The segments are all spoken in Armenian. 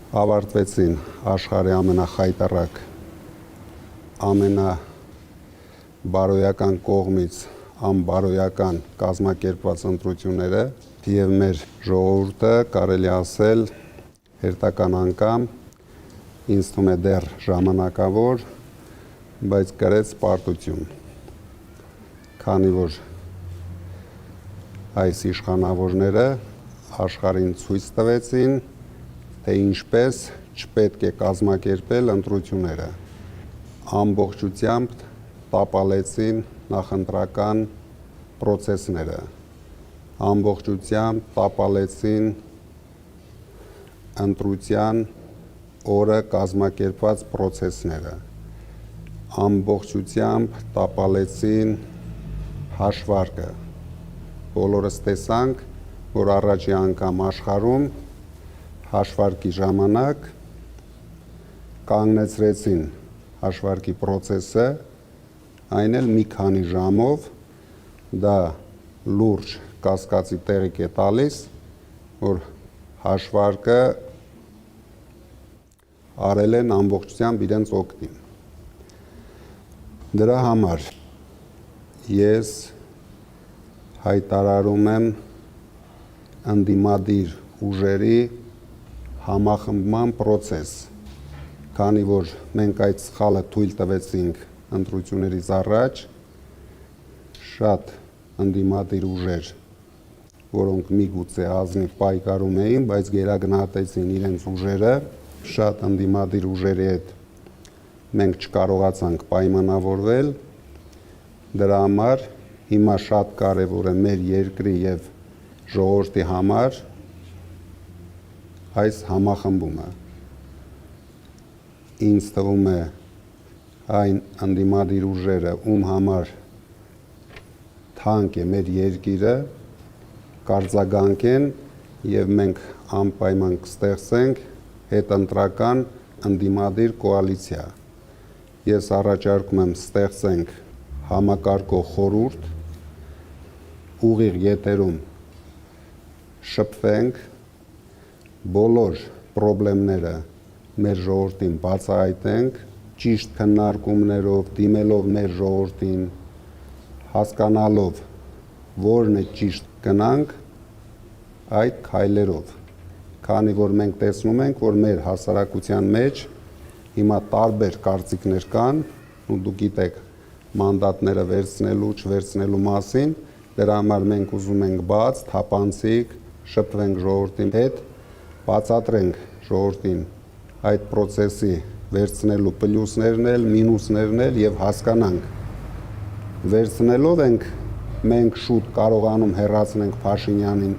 ավարտվեցին աշխարհի ամենախայտառակ, ամենաբարոյական կողմից անբարոյական կազմակերպված ընտրությունները եւ մեր ժողովուրդը կարելի ասել հերթական անգամ ինձ թվում է դեռ ժամանակավոր, բայց կրեց պարտություն, քանի որ այս իշխանավորները աշխարհին ցույց տվեցին, թե ինչպես չպետք է կազմակերպել ընտրությունները, ամբողջությամբ տապալեցին նախընտրական պրոցեսները, ամբողջությամբ տապալեցին ընտրության օրը կազմակերպված պրոցեսները, ամբողջությամբ տապալեցին հաշվարկը, բոլորս տեսանք, որ առաջի անգամ աշխարհում հաշվարկի ժամանակ կանգնեցրեցին հաշվարկի պրոցեսը, այն էլ մի քանի ժամով, դա լուրջ կասկածի տեղիք է տալիս, որ հաշվարկը արել են ամբողջությամբ իրենց օգտին։ Դրա համար ես հայտարարում եմ ընդդիմադիր ուժերի համախմբման պրոցես, քանի որ մենք այդ սխալը թույլ տվեցինք ընտրություններից առաջ, շատ ընդդիմադիր ուժեր, որոնք միգուցե ազնիվ պայքարում էին, բայց գերագնահատեցին իրենց ուժերը, շատ ընդդիմադիր ուժերի հետ մենք չկարողացանք պայմանավորվել, դրա համար հիմա շատ կարևոր է մեր երկրի եւ ժողովրդի համար այս համախմբումը։ Ինձ թվում է այն ընդդիմադիր ուժերը, ում համար թանկ է մեր երկիրը, կարձագանքեն եւ մենք անպայման կստեղծենք հետընտրական ընդդիմադիր կոալիցիա։ Ես առաջարկում եմ ստեղծենք համակարգող խորհուրդ, ուղիղ եթերում շփվենք, բոլոր պրոբլեմները մեր ժողովրդին բացահայտենք, ճիշտ քննարկումներով, դիմելով մեր ժողովրդին, հասկանալով, որն է ճիշտ գնանք այդ քայլերով, քանի որ մենք տեսնում ենք, որ մեր հասարակության մեջ հիմա տարբեր կարծիքներ կան, ու դուք գիտեք մանդատները վերցնելու, չվերցնելու մասին, դրա համար մենք ուզում ենք բաց, թափանցիկ, շփվենք ժողովրդի հետ, բացատրենք ժողովրդին այդ պրոցեսի վերցնելու պլյուսներն էլ, մինուսներն էլ եւ հասկանանք, վերցնելով ենք մենք շուտ կարողանում հեռացնենք Փաշինյանին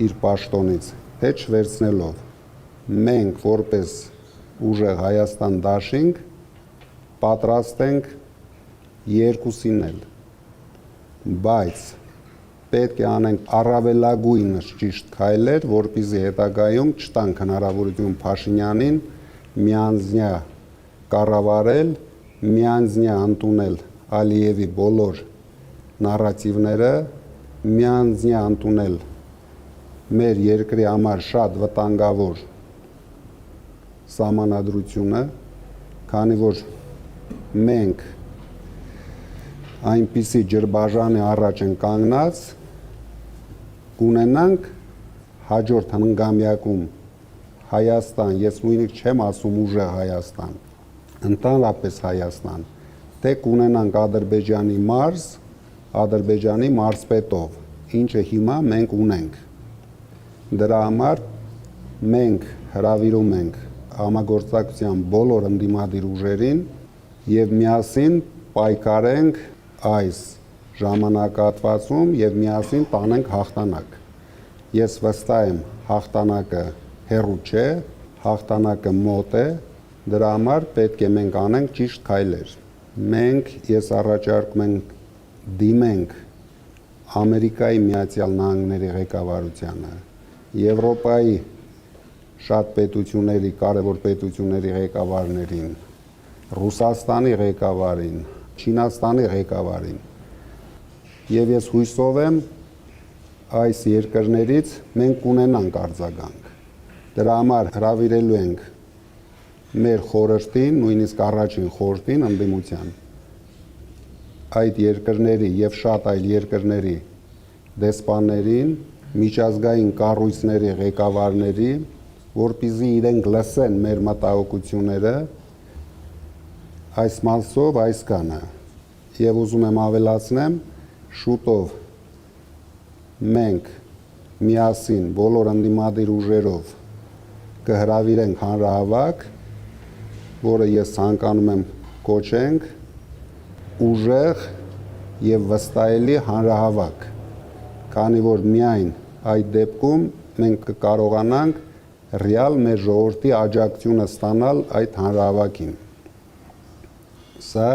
իր պաշտոնից, թե չվերցնելով, մենք որպես ուժեղ Հայաստան դաշինք պատրաստ ենք երկուսին էլ, բայց պետք է անենք առավելագույնս ճիշտ քայլեր, որպեսզի հետագայում չտանք հնարավորություն Փաշինյանին միանձնյա կառավարել, միանձնյա ընդունել Ալիևի բոլոր նարատիվները, միանձնյա ընդունել մեր երկրի համար շատ վտանգավոր սահմանադրությունը, քանի որ մենք այնպիսի ջրբաժանի առաջ են կանգնած, կունենանք հաջորդ հնգամյակում Հայաստան, ես նույնիսկ չեմ ասում ուժեղ Հայաստան, ընդհանրապես Հայաստան, թե կունենանք Ադրբեջանի մարզ, Ադրբեջանի մարզպետով, ինչը հիմա մենք ունենք։ Դրա համար մենք հրավիրում ենք համագործակցության բոլոր ընդդիմադիր ուժերին եւ միասին պայքարենք այս ժամանակահատվածում եւ միասին տանենք հաղթանակ։ Ես վստահ եմ հաղթանակը հեռու չէ, հաղթանակը մոտ է, դրա համար պետք է մենք անենք ճիշտ քայլեր։ Մենք ես առաջարկում ենք դիմենք Ամերիկայի Միացյալ Նահանգների ղեկավարությանը, Եվրոպայի շատ պետությունների, կարևոր պետությունների ղեկավարներին, Ռուսաստանի ղեկավարին, Չինաստանի ղեկավարին։ Եվ ես հույսով եմ այս երկրներից մենք ունենանք արձագանք։ Դրա համար հրավիրելու ենք մեր խորհրդին, նույնիսկ առաջին խորհրդին ընդդիմության այդ երկրների եւ շատ այլ երկրների դեսպաններին, միջազգային կառույցների ղեկավարների, որպեսզի իրենք լսեն մեր մտահոգությունները, այս մասով այսքանը։ Եվ ուզում եմ ավելացնեմ, շուտով մենք միասին բոլոր ընդդիմադիր ուժերով կհրավիրենք հանրահավաք, որը ես ցանկանում եմ կոչենք ուժեղ եւ վստահելի հանրահավաք, քանի որ միայն այդ դեպքում մենք կկարողանանք ռեալ մեր ժողովրդի աջակցությունը ստանալ այդ հանրահավաքին։ Սա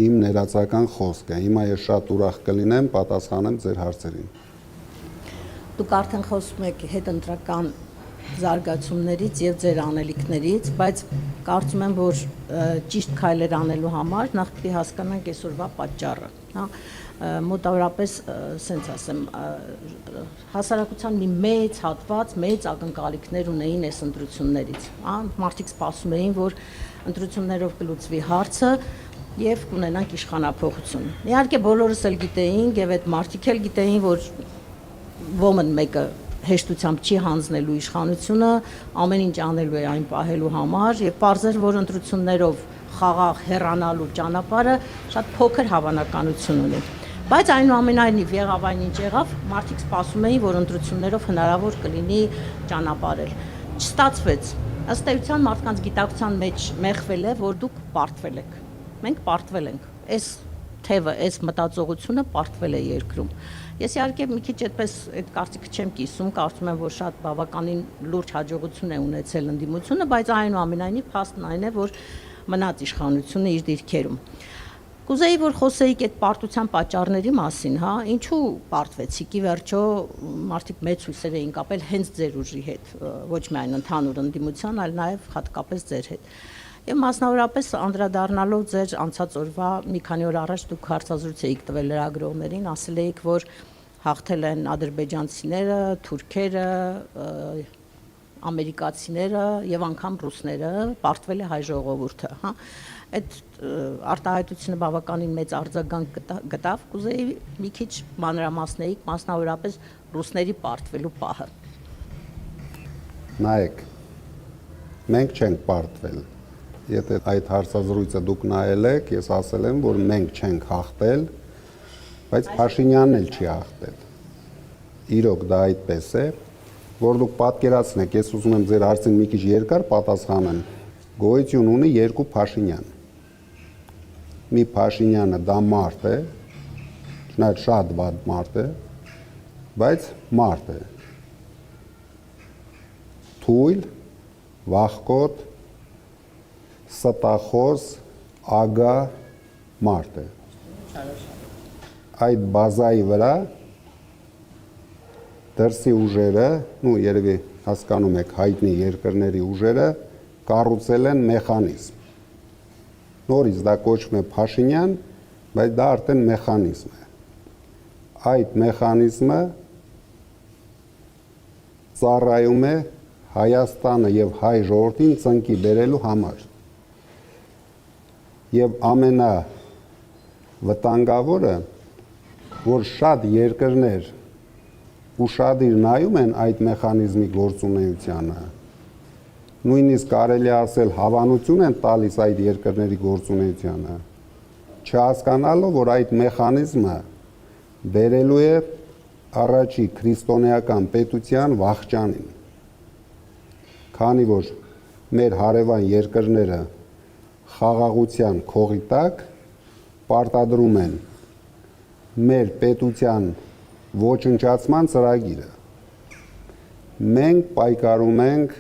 իմ ներածական խոսքը։ Հիմա ես շատ ուրախ կլինեմ պատասխանեմ ձեր հարցերին։ Դուք արդեն խոսում եք հետընտրական զարգացումներից եւ ձեր անելիքներից, բայց կարծում եմ, որ ճիշտ քայլեր անելու համար նախ պետք է հասկանանք այսօրվա պատճառը, հա, մոտավորապես, ասենց ասեմ, հասարակության մի մեծ հատված, մեծ ակնկալիքներ ունեին այս ընտրություններից, հա, մարդիկ սպասում էին, որ ընտրություններով կլուծվի հարցը եւ կունենանք իշխանափոխություն։ Իհարկե բոլորս էլ գիտեինք եւ այդ մարդիկ էլ գիտեին, որ ոմն մեկը հեշտությամբ չի հանձնելու իշխանությունը, ամեն ինչ անելու է այն պահելու համար եւ պարզեր, որ ընտրություններով խաղաղ հեռանալու ճանապարհը շատ փոքր հավանականություն ունի։ Բայց այնուամենայնիվ եղավ այն ինչ եղավ, մարդիկ սպասում էին, որ ընտրություններով հնարավոր կլինի ճանապարհել։ Չստացվեց։ Ըստ էության մարդկանց գիտակցության մեջ մեղվել է, որ դուք պարտվել եք։ Մենք պարտվել ենք։ Այս թևը, այս մտածողությունը պարտվել է երկրում։ Ես իհարկե մի քիչ այդպես այդ կարծիքը չեմ կիսում, կարծում եմ, որ շատ բավականին լուրջ հաջողություն է ունեցել ընդդիմությունը, բայց այնուամենայնիվ փաստն այն է, որ մնաց իշխանությունը իր դիրքերում։ Կուզեի, որ խոսեիք այդ պարտության պատճառների մասին, հա, ինչու պարտվեցիք, ի վերջո մարդիկ մեծ հույսեր էին կապել հենց ձեր ուժի հետ, ոչ միայն ընդհանուր ընդդիմության, այլ նաև հատկապես ձեր հետ։ Եվ մասնավորապես անդրադառնալով ձեր անցած օրվա մի քանի օր առաջ դուք հարցազրույց էիք տվել լրագրողներին, ասել էիք, որ հաղթել են ադրբեջանցիները, թուրքերը, ամերիկացիները եւ անգամ ռուսները, պարտվել է հայ ժողովուրդը, հա։ Այդ արտահայտությունը բավականին մեծ արձագանք գտավ, կուզեի մի քիչ մանրամասնեիք, մասնավորապես ռուսների պարտվելու պահը։ Նայեք, մենք չենք պարտվել։ Եթե այդ հարցազրույցը դուք նայել եք, ես ասել եմ, որ մենք չենք հաղթել, բայց Փաշինյանն էլ չի հաղթել։ Իրոք դա այդպես է, որ դուք պատկերացնեք, ես ուզում եմ ձեր հարցին մի քիչ երկար պատասխանեմ։ Գոյություն ունի երկու Փաշինյան։ Մի Փաշինյանը դա մարդ է, չնայած շատ վատ մարդ է, բայց մարդ է։ Թույլ, վախկոտ, ստախոս, ագա մարդ է։ Այդ բազայի վրա դրսի ուժերը, երևի հասկանում եք հայտնի երկրների ուժերը, կառուցել են մեխանիզմ։ Նորից դա կոչվում է Փաշինյան, բայց դա արդեն մեխանիզմ է։ Այդ մեխանիզմը ծառայում է Հայաստանը եւ հայ ժողովրդին ծնկի բերելու համար։ Եվ ամենավտանգավորը, որ շատ երկրներ ուշադիր նայում են այդ մեխանիզմի գործունեությանը, նույնիսկ կարելի ասել հավանություն են տալիս այդ երկրների գործունեությանը, չհասկանալով, որ այդ մեխանիզմը բերելու է առաջի քրիստոնեական պետության վախճանին, քանի որ մեր հարևան երկրները խաղաղության քողի տակ պարտադրում են մեր պետության ոչնչացման ծրագիրը։ Մենք պայքարում ենք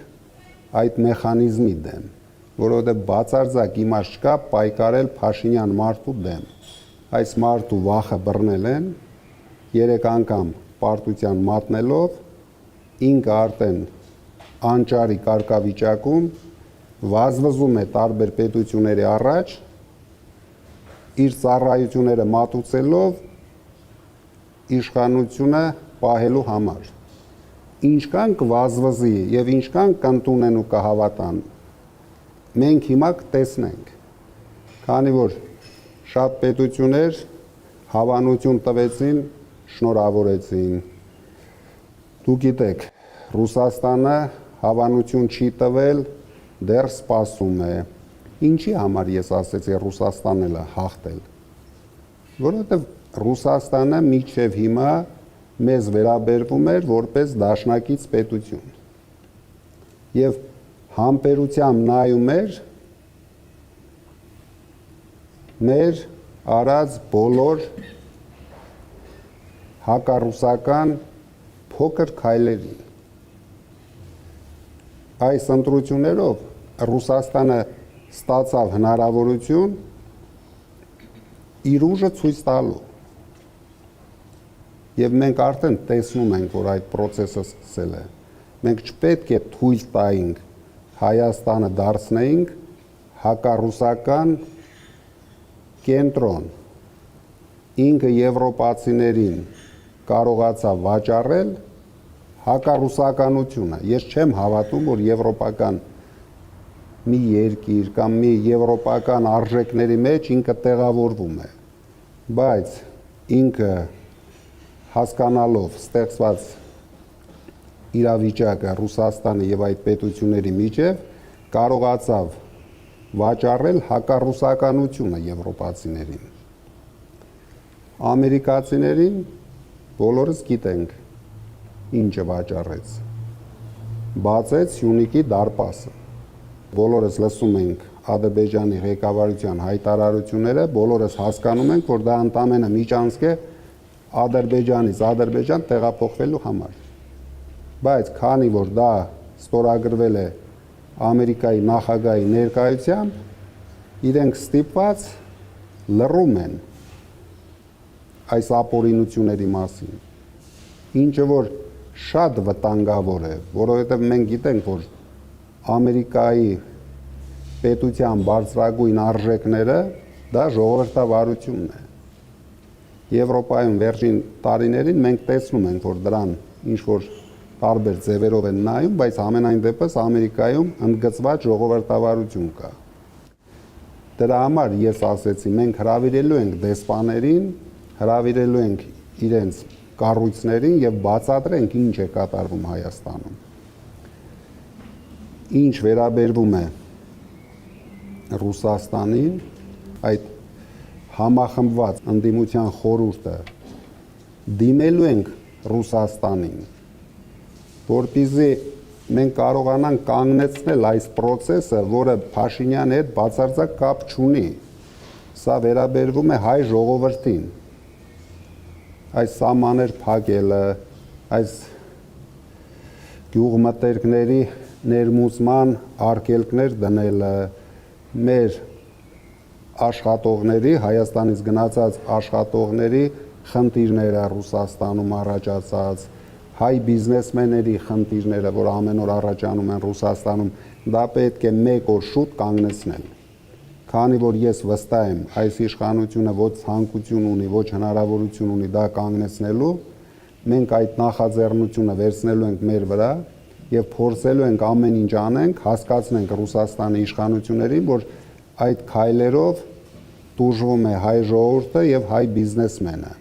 այդ մեխանիզմի դեմ, որովհետև բացարձակ իմաստ չկա պայքարել Փաշինյան մարդու դեմ։ Այս մարդու վախը բռնել են, 3 անգամ պարտության մատնելով, ինքը արդեն անճարի կարգավիճակում վազվզում է տարբեր պետությունների առաջ, իր ծառայությունները մատուցելով իշխանությունը պահելու համար։ ինչքան կվազվզի եւ ինչքան կընդունեն ու կհավատան, մենք հիմա կտեսնենք, քանի որ շատ պետություններ հավանություն տվեցին, շնորհավորեցին։ Դուք գիտեք, Ռուսաստանը հավանություն չի տվել, դեռ սպասում է։ Ինչի համար ես ասեցի Ռուսաստանն էլ հաղթել։ Որովհետև Ռուսաստանը մինչև հիմա մեզ վերաբերվում էր որպես դաշնակից պետություն։ Եվ համբերությամբ նայում էր մեր արած բոլոր հակառուսական փոքր քայլերին։ Այս ընտրություններով Ռուսաստանը ստացավ հնարավորություն իր ուժը ցույց տալու։ Եվ մենք արդեն տեսնում ենք, որ այդ process-ը սկսել է։ Մենք չպետք է թույլ տայինք Հայաստանը դարձնեինք հակառուսական կենտրոն։ Ինքը եվրոպացիներին կարողացավ վաճառել հակառուսականությունը։ Ես չեմ հավատում, որ եվրոպական մի երկիր կամ մի եվրոպական արժեքների մեջ ինքը տեղավորվում է, բայց ինքը հասկանալով ստեղծված իրավիճակը Ռուսաստանի եւ այդ պետությունների միջև կարողացավ վաճառել հակառուսականությունը եվրոպացիներին։ Ամերիկացիներին բոլորս գիտենք ինչը վաճառեց։ Բացեց Սյունիքի դարպասը։ Բոլորս լսում ենք Ադրբեջանի ղեկավարության հայտարարությունները, բոլորս հասկանում ենք, որ դա ընդամենը միջանցք է Ադրբեջանից Ադրբեջան տեղափոխվելու համար։ Բայց քանի որ դա ստորագրվել է Ամերիկայի նախագահի ներկայությամբ, իրենք ստիպված լռում են այս ապօրինությունների մասին, ինչը որ շատ վտանգավոր է, որովհետև մենք գիտենք, որ Ամերիկայի պետության բարձրագույն արժեքները դա ժողովրդավարությունն է։ Եվրոպայում վերջին տարիներին մենք տեսնում ենք, որ դրան ինչ-որ տարբեր ձևերով են նայում, բայց ամենայն դեպս Ամերիկայում ընդգծված ժողովրդավարություն կա։ Դրա համար ես ասեցի, մենք հրավիրելու ենք դեսպաներին, հրավիրելու ենք իրենց կառույցներին եւ բացատրենք ինչ է կատարվում Հայաստանում։ Ինչ վերաբերվում է Ռուսաստանին, այդ համախմբված ընդդիմության խորհուրդը դիմելու ենք Ռուսաստանին, որպեսզի մենք կարողանանք կանգնեցնել այս process-ը, որը Փաշինյանի հետ բացարձակ կապ չունի։ Սա վերաբերվում է հայ ժողովրդին։ Այս սահմաններ փակելը, այս գյուղմտերքների ներմուծման արգելքներ դնելը, մեր աշխատողների, Հայաստանից գնացած աշխատողների խնդիրները Ռուսաստանում առաջացած, հայ բիզնեսմենների խնդիրները, որ ամեն օր առաջանում են Ռուսաստանում, դա պետք է մեկ օր շուտ կանգնեցնել։ Քանի որ ես վստահ եմ, այս իշխանությունը ոչ ցանկություն ունի, ոչ հնարավորություն ունի դա կանգնեցնելու, մենք այդ նախաձեռնությունը վերցնելու ենք մեր վրա եւ փորձելու ենք ամեն ինչ անենք, հասկացնենք Ռուսաստանի իշխանություններին, որ այդ քայլերով տուժվում է հայ ժողովուրդը եւ հայ բիզնեսմենը։